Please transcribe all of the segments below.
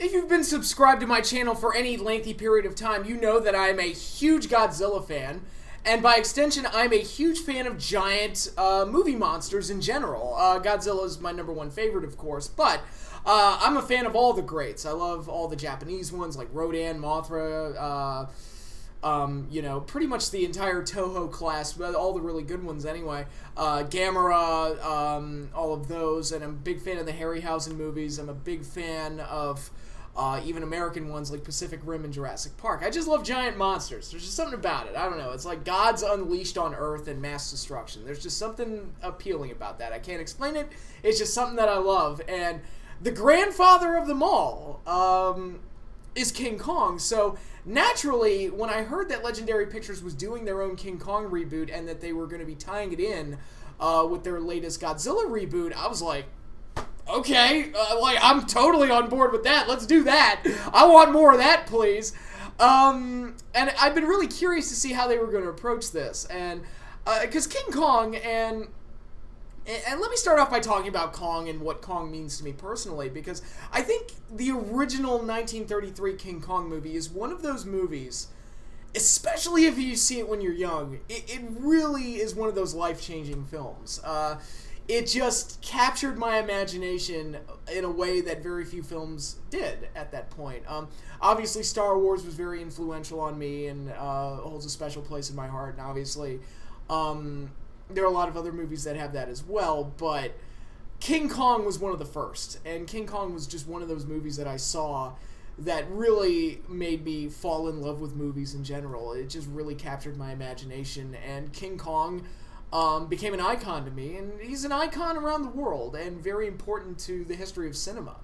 If you've been subscribed to my channel for any lengthy period of time, you know that I'm a huge Godzilla fan, and by extension, I'm a huge fan of giant movie monsters in general. Godzilla is my number one favorite, of course, but I'm a fan of all the greats. I love all the Japanese ones like Rodan, Mothra, pretty much the entire Toho class, all the really good ones anyway. Gamera, all of those, and I'm a big fan of the Harryhausen movies. I'm a big fan of even American ones like Pacific Rim and Jurassic Park. I just love giant monsters. There's just something about it. I don't know. It's like gods unleashed on Earth and mass destruction. There's just something appealing about that. I can't explain it. It's just something that I love. And the grandfather of them all is King Kong. So naturally, when I heard that Legendary Pictures was doing their own King Kong reboot and that they were going to be tying it in with their latest Godzilla reboot, I was like, okay, I'm totally on board with that. Let's do that. I want more of that, please. And I've been really curious to see how they were going to approach this. And because King Kong, and let me start off by talking about Kong and what Kong means to me personally, because I think the original 1933 King Kong movie is one of those movies, especially if you see it when you're young, it really is one of those life-changing films. It just captured my imagination in a way that very few films did at that point. Obviously, Star Wars was very influential on me and holds a special place in my heart. And obviously, there are a lot of other movies that have that as well. But King Kong was one of the first. And King Kong was just one of those movies that I saw that really made me fall in love with movies in general. It just really captured my imagination. And King Kong became an icon to me, and he's an icon around the world and very important to the history of cinema.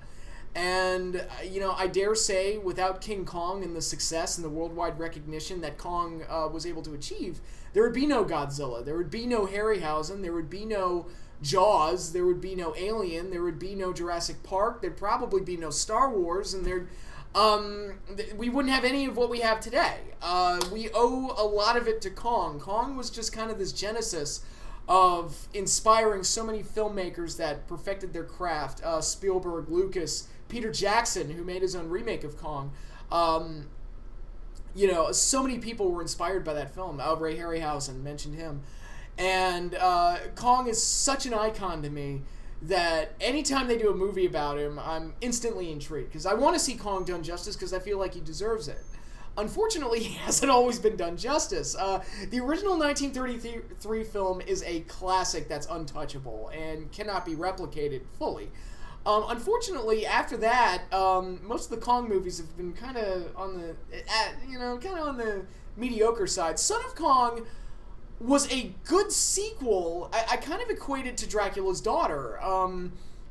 And, I dare say, without King Kong and the success and the worldwide recognition that Kong was able to achieve, there would be no Godzilla, there would be no Harryhausen, there would be no Jaws, there would be no Alien, there would be no Jurassic Park, there'd probably be no Star Wars, and we wouldn't have any of what we have today. We owe a lot of it to Kong. Kong was just kind of this genesis of inspiring so many filmmakers that perfected their craft. Spielberg, Lucas, Peter Jackson, who made his own remake of Kong. So many people were inspired by that film. Ray Harryhausen, mentioned him. And Kong is such an icon to me that anytime they do a movie about him, I'm instantly intrigued, because I want to see Kong done justice, because I feel like he deserves it. Unfortunately, he hasn't always been done justice. The original 1933 film is a classic that's untouchable and cannot be replicated fully. Unfortunately, after that, most of the Kong movies have been kind of on the mediocre side. Son of Kong was a good sequel. I kind of equate it to Dracula's Daughter.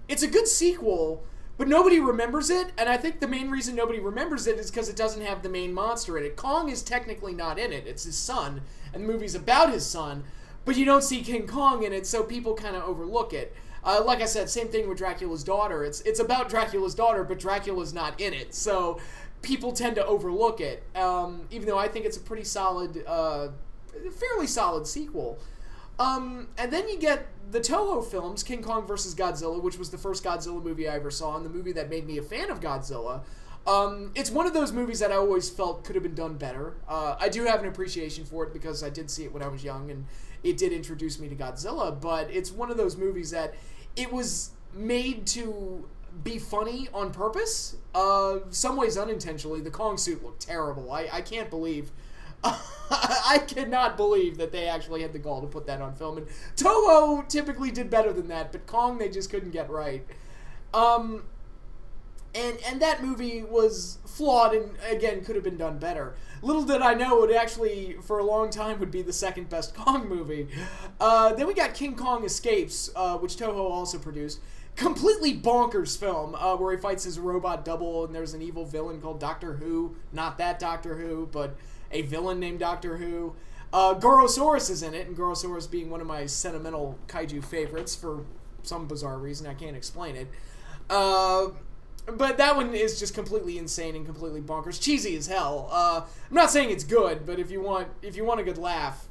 It's a good sequel, but nobody remembers it, and I think the main reason nobody remembers it is because it doesn't have the main monster in it. Kong is technically not in it. It's his son, and the movie's about his son, but you don't see King Kong in it, so people kind of overlook it. Like I said, same thing with Dracula's Daughter. It's about Dracula's daughter, but Dracula's not in it, so people tend to overlook it, even though I think it's a pretty solid, fairly solid sequel. And then you get the Toho Films, King Kong vs. Godzilla, which was the first Godzilla movie I ever saw, and the movie that made me a fan of Godzilla. It's one of those movies that I always felt could have been done better. I do have an appreciation for it because I did see it when I was young, and it did introduce me to Godzilla, but it's one of those movies that it was made to be funny on purpose, some ways unintentionally. The Kong suit looked terrible. I can't believe... I cannot believe that they actually had the gall to put that on film. And Toho typically did better than that, but Kong they just couldn't get right. And that movie was flawed and, again, could have been done better. Little did I know it actually, for a long time, would be the second best Kong movie. Then we got King Kong Escapes, which Toho also produced. Completely bonkers film, where he fights his robot double, and there's an evil villain called Doctor Who. Not that Doctor Who, but a villain named Doctor Who. Gorosaurus is in it, and Gorosaurus being one of my sentimental kaiju favorites for some bizarre reason. I can't explain it. But that one is just completely insane and completely bonkers. Cheesy as hell. I'm not saying it's good, but if you want a good laugh,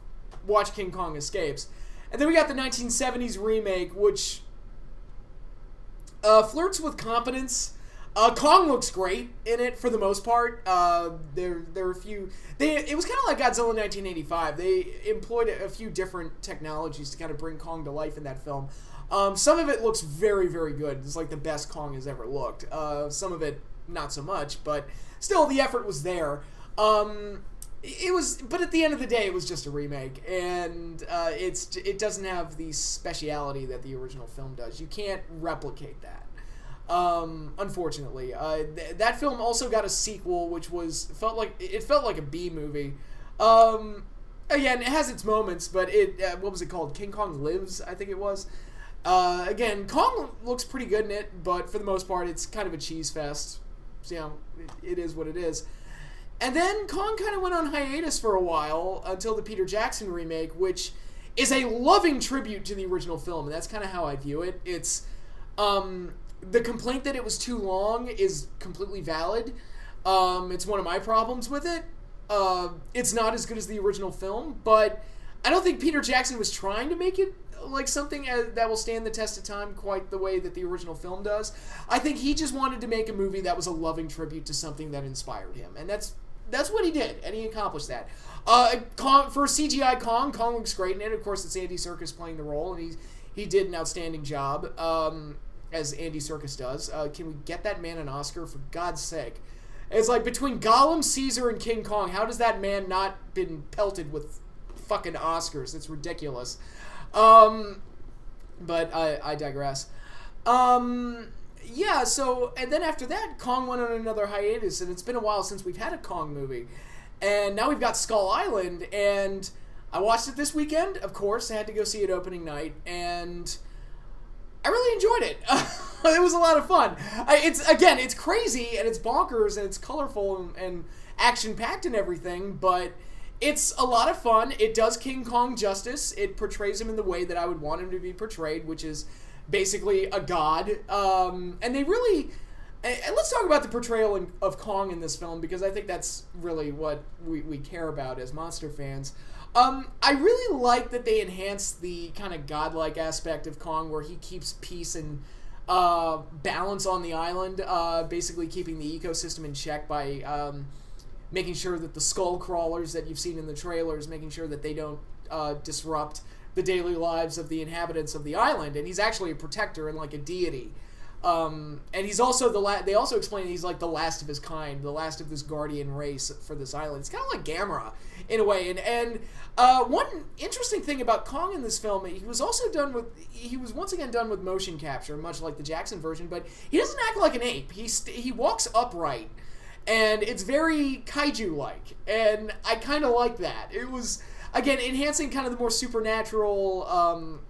watch King Kong Escapes. And then we got the 1970s remake, which flirts with competence. Kong looks great in it for the most part. There are a few. It was kind of like Godzilla 1985. They employed a few different technologies to kind of bring Kong to life in that film. Some of it looks very, very good. It's like the best Kong has ever looked. Some of it not so much, but still the effort was there. It was, but at the end of the day, it was just a remake, and it doesn't have the speciality that the original film does. You can't replicate that. Unfortunately, that film also got a sequel, which felt like a B movie. Again, it has its moments, but what was it called? King Kong Lives, I think it was. Again, Kong looks pretty good in it, but for the most part, it's kind of a cheese fest. So, it is what it is. And then Kong kind of went on hiatus for a while until the Peter Jackson remake, which is a loving tribute to the original film, and that's kind of how I view it. It's the complaint that it was too long is completely valid. It's one of my problems with it. It's not as good as the original film, but I don't think Peter Jackson was trying to make it like something that will stand the test of time quite the way that the original film does. I think he just wanted to make a movie that was a loving tribute to something that inspired him, and that's what he did, and he accomplished that. For CGI Kong looks great in it. Of course, it's Andy Serkis playing the role, and he did an outstanding job, as Andy Serkis does. Can we get that man an Oscar, for God's sake? It's like, between Gollum, Caesar, and King Kong, how does that man not been pelted with fucking Oscars? It's ridiculous. But I digress. Yeah, so, and then after that, Kong went on another hiatus, and it's been a while since we've had a Kong movie. And now we've got Skull Island, and I watched it this weekend, of course. I had to go see it opening night, and I really enjoyed it. It was a lot of fun. It's crazy, and it's bonkers, and it's colorful, and action-packed and everything, but it's a lot of fun. It does King Kong justice. It portrays him in the way that I would want him to be portrayed, which is basically a god. And they really... And let's talk about the portrayal of Kong in this film, because I think that's really what we care about as monster fans. I really like that they enhanced the kind of godlike aspect of Kong, where he keeps peace and balance on the island, basically keeping the ecosystem in check by making sure that the skull crawlers that you've seen in the trailers, making sure that they don't disrupt the daily lives of the inhabitants of the island. And he's actually a protector and like a deity. And he's also they also explain he's like the last of his kind, the last of this guardian race for this island. It's kind of like Gamera in a way. And one interesting thing about Kong in this film, he was once again done with motion capture, much like the Jackson version, but he doesn't act like an ape. He walks upright, and it's very kaiju-like, and I kind of like that. It was, again, enhancing kind of the more supernatural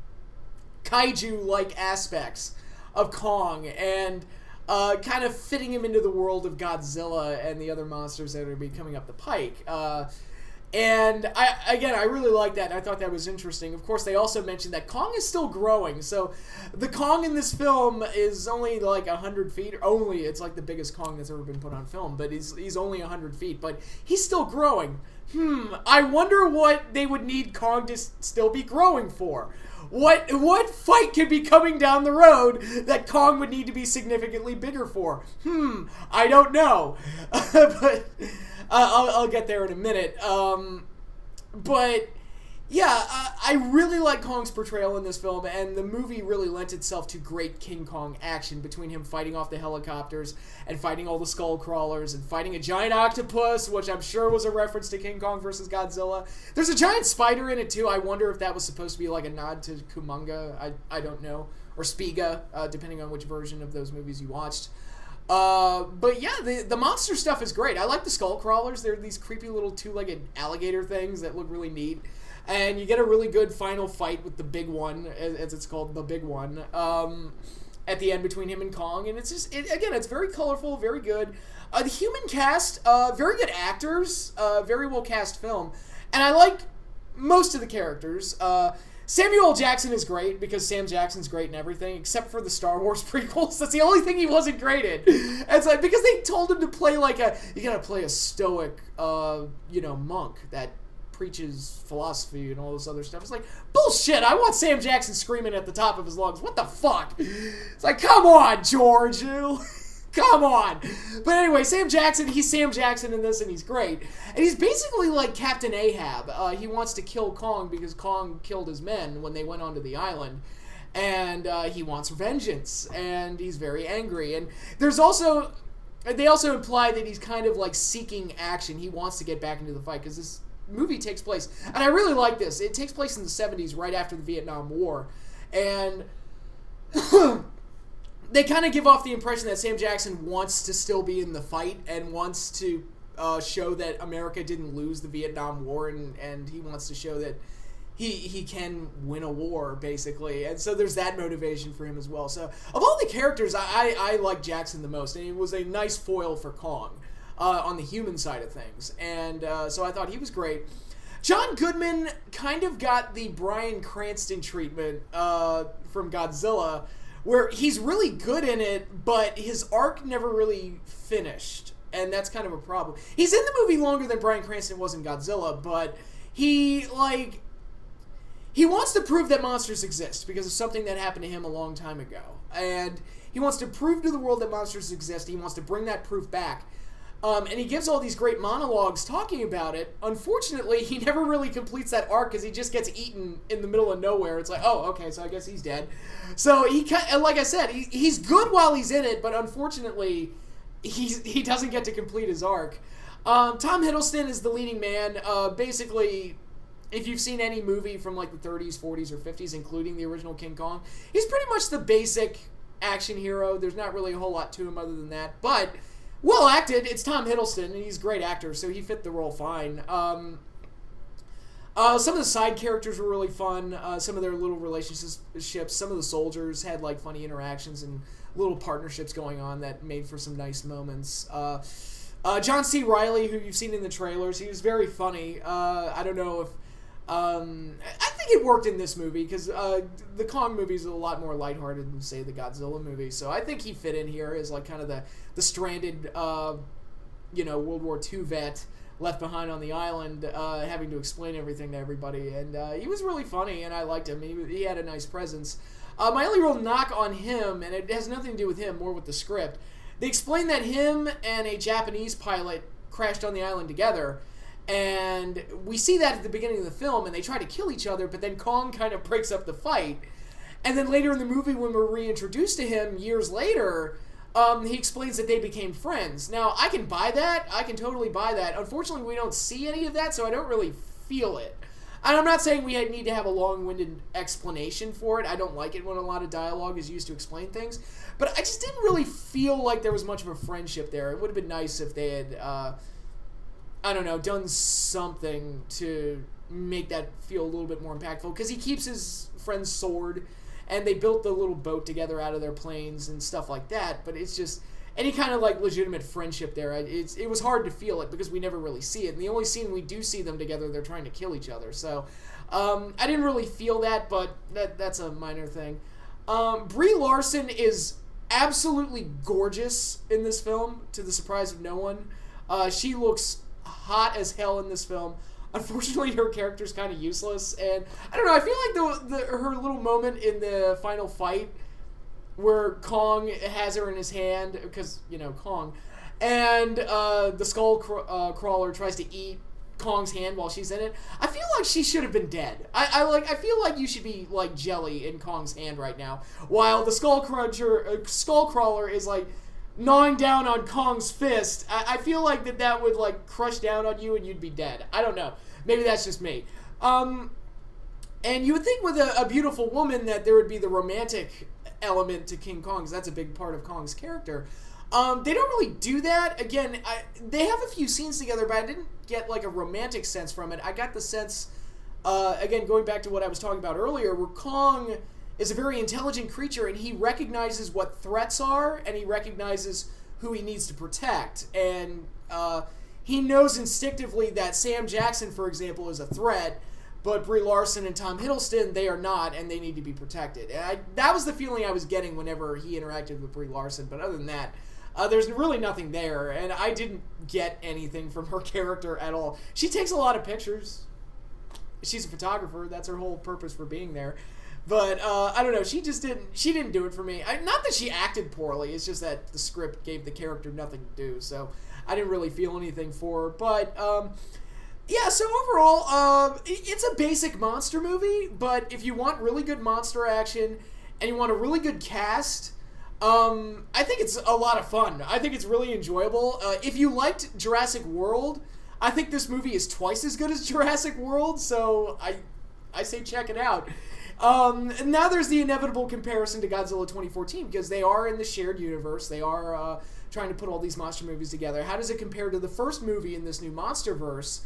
kaiju-like aspects of Kong, and kind of fitting him into the world of Godzilla and the other monsters that are going to be coming up the pike. And I really like that. I thought that was interesting. Of course, they also mentioned that Kong is still growing. So the Kong in this film is only like 100 feet. It's like the biggest Kong that's ever been put on film, but he's only 100 feet. But he's still growing. I wonder what they would need Kong to still be growing for. What fight could be coming down the road that Kong would need to be significantly bigger for? I don't know. But I'll get there in a minute. But yeah, I really like Kong's portrayal in this film, and the movie really lent itself to great King Kong action between him fighting off the helicopters and fighting all the skull crawlers and fighting a giant octopus, which I'm sure was a reference to King Kong versus Godzilla. There's a giant spider in it too. I wonder if that was supposed to be like a nod to Kumonga. I don't know. Or Spiga, depending on which version of those movies you watched. But yeah, the monster stuff is great. I like the skull crawlers. They're these creepy little two-legged alligator things that look really neat. And you get a really good final fight with the big one, as it's called, the big one, at the end between him and Kong. And it's just, again, it's very colorful, very good. The human cast, very good actors, very well cast film. And I like most of the characters. Samuel L. Jackson is great, because Sam Jackson's great in everything, except for the Star Wars prequels. That's the only thing he wasn't great in. And it's like, because they told him to play you gotta play a stoic, monk that preaches philosophy and all this other stuff. It's like, bullshit, I want Sam Jackson screaming at the top of his lungs. What the fuck? It's like, come on, George. Come on. But anyway, Sam Jackson, he's Sam Jackson in this, and he's great. And he's basically like Captain Ahab. He wants to kill Kong because Kong killed his men when they went onto the island. And he wants vengeance, and he's very angry. And there's also... They also imply that he's kind of like seeking action. He wants to get back into the fight because this movie takes place... And I really like this. It takes place in the 70s, right after the Vietnam War. And... they kind of give off the impression that Sam Jackson wants to still be in the fight and wants to show that America didn't lose the Vietnam War, and he wants to show that he can win a war, basically. And so there's that motivation for him as well. So of all the characters, I like Jackson the most, and he was a nice foil for Kong on the human side of things. And so I thought he was great. John Goodman kind of got the Bryan Cranston treatment from Godzilla, where he's really good in it, but his arc never really finished, and that's kind of a problem. He's in the movie longer than Bryan Cranston was in Godzilla, but he wants to prove that monsters exist because of something that happened to him a long time ago, and he wants to prove to the world that monsters exist. He wants to bring that proof back. And he gives all these great monologues talking about it. Unfortunately, he never really completes that arc because he just gets eaten in the middle of nowhere. It's like, oh, okay, so I guess he's dead. So like I said, he's good while he's in it, but unfortunately, he doesn't get to complete his arc. Tom Hiddleston is the leading man. Basically, if you've seen any movie from like the 30s, 40s, or 50s, including the original King Kong, he's pretty much the basic action hero. There's not really a whole lot to him other than that, but... well acted. It's Tom Hiddleston, and he's a great actor, so he fit the role fine. Some of the side characters were really fun. Some of their little relationships. Some of the soldiers had like funny interactions and little partnerships going on that made for some nice moments. John C. Reilly, who you've seen in the trailers, he was very funny. I don't know if... I think it worked in this movie because the Kong movie is a lot more lighthearted than, say, the Godzilla movie. So I think he fit in here as like kind of the stranded, World War II vet left behind on the island, having to explain everything to everybody. And he was really funny, and I liked him. He had a nice presence. My only real knock on him, and it has nothing to do with him, more with the script. They explained that him and a Japanese pilot crashed on the island together. And we see that at the beginning of the film, and they try to kill each other, but then Kong kind of breaks up the fight. And then later in the movie, when we're reintroduced to him years later, he explains that they became friends. Now, I can buy that. I can totally buy that. Unfortunately, we don't see any of that, so I don't really feel it. And I'm not saying we need to have a long-winded explanation for it. I don't like it when a lot of dialogue is used to explain things. But I just didn't really feel like there was much of a friendship there. It would have been nice if they had... done something to make that feel a little bit more impactful. Because he keeps his friend's sword, and they built the little boat together out of their planes and stuff like that. But it's just any kind of like legitimate friendship there. It was hard to feel it because we never really see it. And the only scene we do see them together, they're trying to kill each other. So I didn't really feel that, but that's a minor thing. Brie Larson is absolutely gorgeous in this film, to the surprise of no one. She looks hot as hell in this film. Unfortunately, her character's kind of useless, and I don't know, I feel like her little moment in the final fight where Kong has her in his hand, because, Kong, and the skull crawler tries to eat Kong's hand while she's in it. I feel like she should have been dead. I feel like you should be like jelly in Kong's hand right now, while the skull crawler is like gnawing down on Kong's fist. I feel like that would like crush down on you and you'd be dead. I don't know. Maybe that's just me. And you would think with a beautiful woman that there would be the romantic element to King Kong, because that's a big part of Kong's character. They don't really do that. Again, they have a few scenes together, but I didn't get like a romantic sense from it. I got the sense, again, going back to what I was talking about earlier, where Kong is a very intelligent creature, and he recognizes what threats are, and he recognizes who he needs to protect. And he knows instinctively that Sam Jackson, for example, is a threat, but Brie Larson and Tom Hiddleston, they are not, and they need to be protected. And that was the feeling I was getting whenever he interacted with Brie Larson. But other than that, there's really nothing there, and I didn't get anything from her character at all. She takes a lot of pictures. She's a photographer. That's her whole purpose for being there. But I don't know. She didn't do it for me. Not that she acted poorly. It's just that the script gave the character nothing to do. So I didn't really feel anything for her. But yeah. So overall, it's a basic monster movie. But if you want really good monster action and you want a really good cast, I think it's a lot of fun. I think it's really enjoyable. If you liked Jurassic World, I think this movie is twice as good as Jurassic World. So I say check it out. And now there's the inevitable comparison to Godzilla 2014 because they are in the shared universe. They are trying to put all these monster movies together. How does it compare to the first movie in this new MonsterVerse?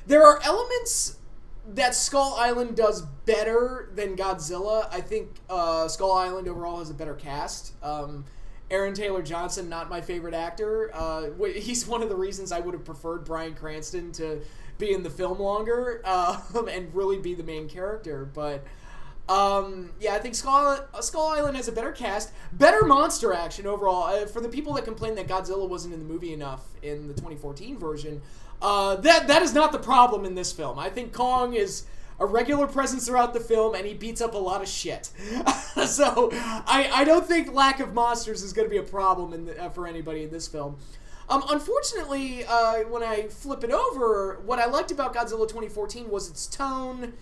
There are elements that Skull Island does better than Godzilla. I think Skull Island overall has a better cast. Aaron Taylor Johnson, not my favorite actor. He's one of the reasons I would have preferred Bryan Cranston to be in the film longer and really be the main character. But yeah, I think Skull Island has a better cast, better monster action overall. For the people that complain that Godzilla wasn't in the movie enough in the 2014 version, that is not the problem in this film. I think Kong is a regular presence throughout the film, and he beats up a lot of shit. So I don't think lack of monsters is going to be a problem for anybody in this film. Unfortunately, when I flip it over, what I liked about Godzilla 2014 was its tone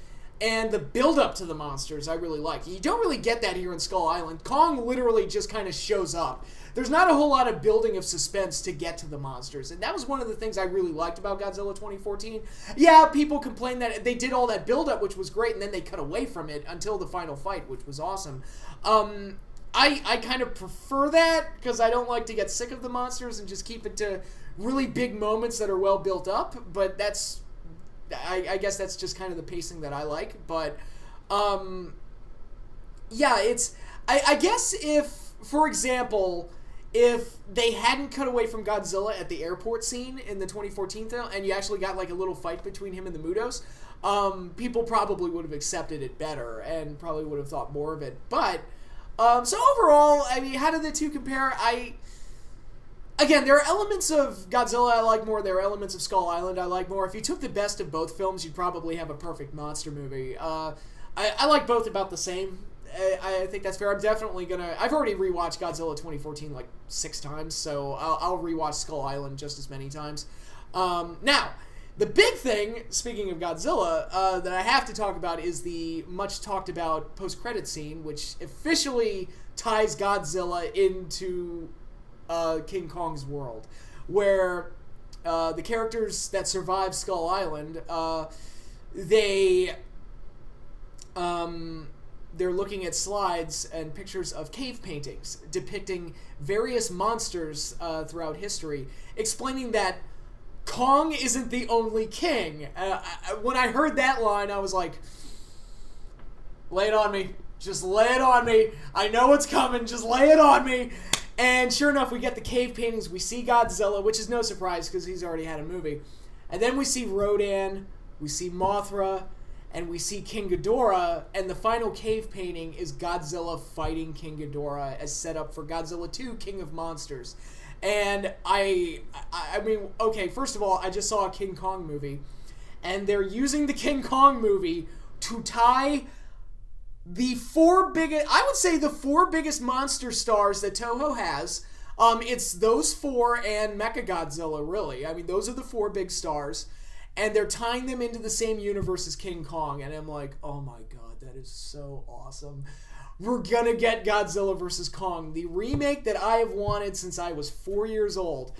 and the build-up to the monsters I really like. You don't really get that here in Skull Island. Kong literally just kind of shows up. There's not a whole lot of building of suspense to get to the monsters, and that was one of the things I really liked about Godzilla 2014. Yeah, people complain that they did all that build-up, which was great, and then they cut away from it until the final fight, which was awesome. I kind of prefer that because I don't like to get sick of the monsters and just keep it to really big moments that are well built up, but that's... I guess that's just kind of the pacing that I like, but yeah, it's... I guess if, for example, if they hadn't cut away from Godzilla at the airport scene in the 2014 film, and you actually got like a little fight between him and the Mutos, people probably would have accepted it better and probably would have thought more of it. But so overall, I mean, how do the two compare? Again, there are elements of Godzilla I like more. There are elements of Skull Island I like more. If you took the best of both films, you'd probably have a perfect monster movie. I like both about the same. I think that's fair. I'm definitely gonna... I've already rewatched Godzilla 2014 like 6 times, so I'll rewatch Skull Island just as many times. Now, the big thing, speaking of Godzilla, that I have to talk about is the much talked about post-credit scene, which officially ties Godzilla into King Kong's world, where the characters that survive Skull Island, they're looking at slides and pictures of cave paintings depicting various monsters throughout history, explaining that Kong isn't the only king. When I heard that line, I was like, lay it on me. Just lay it on me. I know what's coming. Just lay it on me. And sure enough, we get the cave paintings. We see Godzilla, which is no surprise because he's already had a movie. And then we see Rodan, we see Mothra, and we see King Ghidorah. And the final cave painting is Godzilla fighting King Ghidorah as set up for Godzilla 2, King of Monsters. And I mean, okay, first of all, I just saw a King Kong movie. And they're using the King Kong movie to tie the 4 biggest, I would say the 4 biggest monster stars that Toho has. It's those 4 and Mechagodzilla, really. I mean, those are the 4 big stars. And they're tying them into the same universe as King Kong. And I'm like, oh my god, that is so awesome. We're gonna get Godzilla vs. Kong. The remake that I have wanted since I was 4 years old.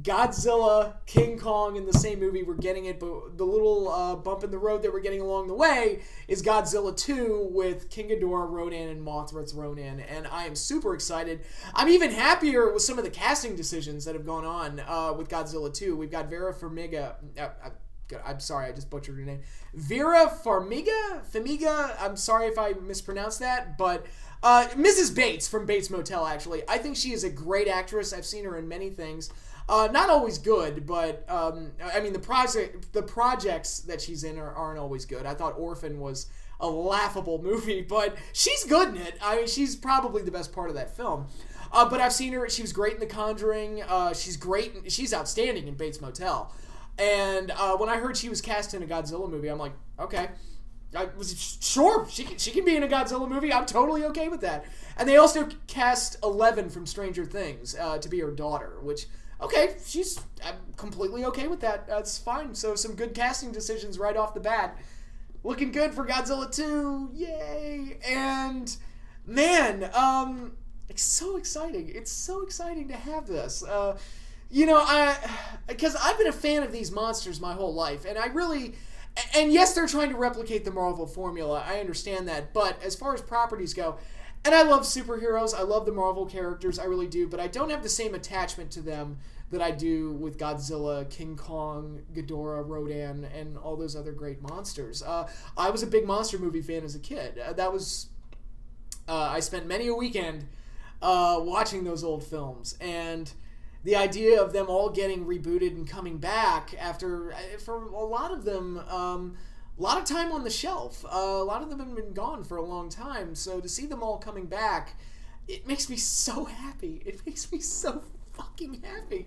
Godzilla, King Kong in the same movie, we're getting it, but the little bump in the road that we're getting along the way is Godzilla 2 with King Ghidorah, Rodan, and Mothra thrown in, and I am super excited. I'm even happier with some of the casting decisions that have gone on with Godzilla 2. We've got Vera Farmiga, I'm sorry, I just butchered her name. Vera Farmiga, I'm sorry if I mispronounced that, but Mrs. Bates from Bates Motel, actually. I think she is a great actress. I've seen her in many things. Not always good, but I mean the projects that she's in aren't always good. I thought Orphan was a laughable movie, but she's good in it. I mean, she's probably the best part of that film. But I've seen her. She was great in The Conjuring. She's great. She's outstanding in Bates Motel. And when I heard she was cast in a Godzilla movie, I'm like, okay, I was sure she can be in a Godzilla movie. I'm totally okay with that. And they also cast Eleven from Stranger Things to be her daughter, which, okay, I'm completely okay with that. That's fine. So some good casting decisions right off the bat. Looking good for Godzilla 2. Yay! And, man, it's so exciting. It's so exciting to have this. Because I've been a fan of these monsters my whole life, and and yes, they're trying to replicate the Marvel formula. I understand that, but as far as properties go, and I love superheroes, I love the Marvel characters, I really do, but I don't have the same attachment to them that I do with Godzilla, King Kong, Ghidorah, Rodan, and all those other great monsters. I was a big monster movie fan as a kid. I spent many a weekend watching those old films, and the idea of them all getting rebooted and coming back for a lot of them, a lot of time on the shelf. A lot of them have been gone for a long time. So to see them all coming back, it makes me so happy. It makes me so fucking happy.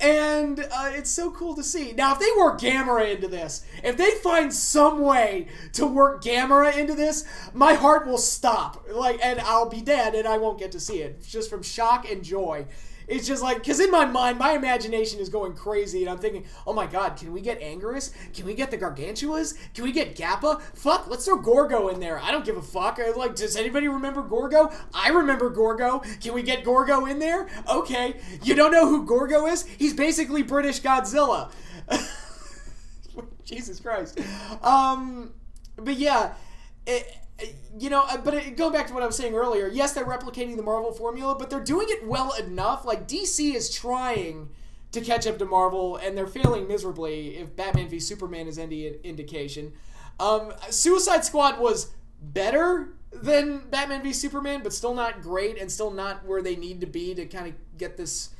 And it's so cool to see. Now, if they work Gamera into this, if they find some way to work Gamera into this, my heart will stop. And I'll be dead and I won't get to see it. Just from shock and joy. It's just like, because in my mind, my imagination is going crazy, and I'm thinking, oh my god, can we get Anguirus? Can we get the Gargantuas? Can we get Gappa? Fuck, let's throw Gorgo in there. I don't give a fuck. Does anybody remember Gorgo? I remember Gorgo. Can we get Gorgo in there? Okay. You don't know who Gorgo is? He's basically British Godzilla. Jesus Christ. But yeah, going back to what I was saying earlier, yes, they're replicating the Marvel formula, but they're doing it well enough. Like, DC is trying to catch up to Marvel, and they're failing miserably, if Batman v Superman is any indication. Suicide Squad was better than Batman v Superman, but still not great, and still not where they need to be to kind of get this,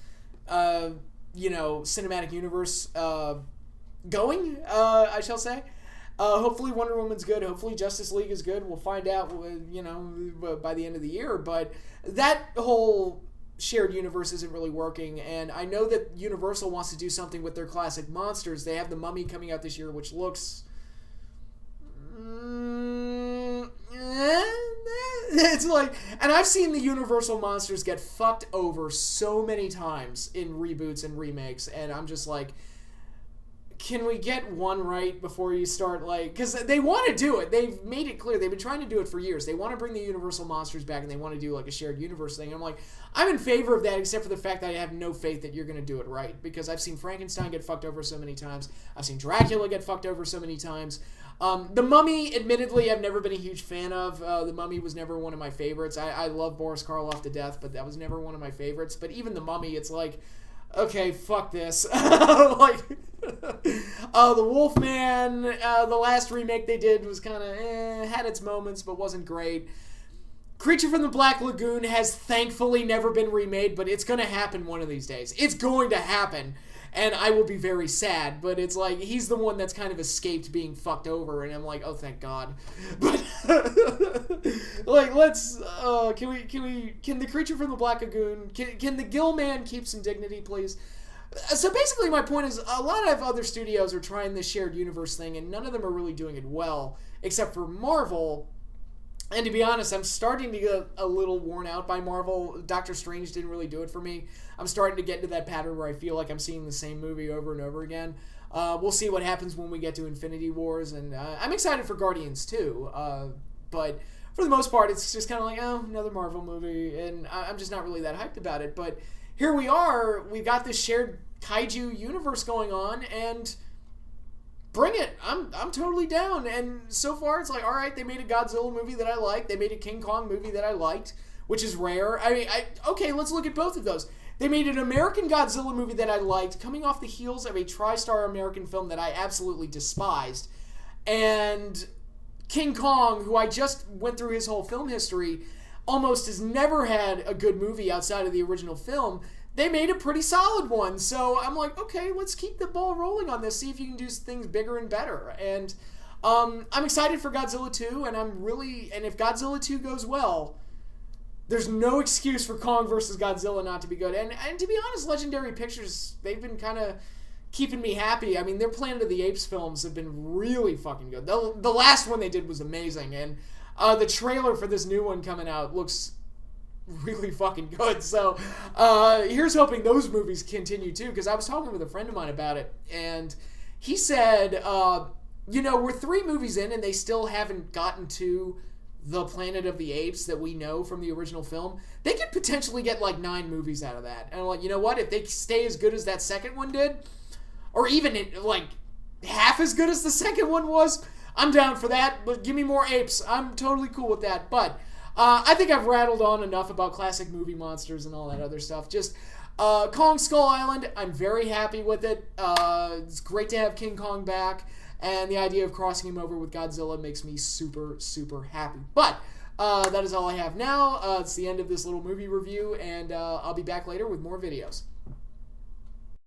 cinematic universe going, I shall say. Hopefully Wonder Woman's good. Hopefully Justice League is good. We'll find out, by the end of the year. But that whole shared universe isn't really working. And I know that Universal wants to do something with their classic monsters. They have The Mummy coming out this year, which looks... It's like... And I've seen the Universal monsters get fucked over so many times in reboots and remakes. And I'm just like... Can we get one right before you start, because they want to do it. They've made it clear. They've been trying to do it for years. They want to bring the Universal monsters back, and they want to do, a shared universe thing. And I'm like, I'm in favor of that, except for the fact that I have no faith that you're going to do it right, because I've seen Frankenstein get fucked over so many times. I've seen Dracula get fucked over so many times. The Mummy, admittedly, I've never been a huge fan of. The Mummy was never one of my favorites. I love Boris Karloff to death, but that was never one of my favorites. But even The Mummy, it's like... Okay, fuck this. The Wolfman, the last remake they did was kind of had its moments, but wasn't great. Creature from the Black Lagoon has thankfully never been remade, but it's going to happen one of these days. It's going to happen, and I will be very sad, but it's like, he's the one that's kind of escaped being fucked over, and I'm like, oh, thank God. But, can the Creature from the Black Lagoon, can the Gill Man keep some dignity, please? So basically my point is, a lot of other studios are trying this shared universe thing, and none of them are really doing it well, except for Marvel. And to be honest, I'm starting to get a little worn out by Marvel. Doctor Strange didn't really do it for me. I'm starting to get into that pattern where I feel like I'm seeing the same movie over and over again. We'll see what happens when we get to Infinity Wars, and I'm excited for Guardians too. But for the most part, it's just kind of like, oh, another Marvel movie, and I'm just not really that hyped about it. But here we are. We've got this shared kaiju universe going on, and... bring it. I'm totally down. And so far, it's like, all right, they made a Godzilla movie that I liked. They made a King Kong movie that I liked, which is rare. Okay, let's look at both of those. They made an American Godzilla movie that I liked, coming off the heels of a TriStar American film that I absolutely despised. And King Kong, who I just went through his whole film history, almost has never had a good movie outside of the original film. They made a pretty solid one. So I'm like, okay, let's keep the ball rolling on this. See if you can do things bigger and better. And I'm excited for Godzilla 2. And if Godzilla 2 goes well, there's no excuse for Kong versus Godzilla not to be good. And to be honest, Legendary Pictures, they've been kind of keeping me happy. I mean, their Planet of the Apes films have been really fucking good. The last one they did was amazing, and the trailer for this new one coming out looks really fucking good. So here's hoping those movies continue too, because I was talking with a friend of mine about it, and he said, we're 3 movies in and they still haven't gotten to the Planet of the Apes that we know from the original film. They could potentially get like 9 movies out of that. And I'm like, you know what? If they stay as good as that second one did, or even like half as good as the second one was, I'm down for that. But give me more apes. I'm totally cool with that. But I think I've rattled on enough about classic movie monsters and all that other stuff. Just Kong Skull Island, I'm very happy with it. It's great to have King Kong back. And the idea of crossing him over with Godzilla makes me super, super happy. But that is all I have now. It's the end of this little movie review, and I'll be back later with more videos.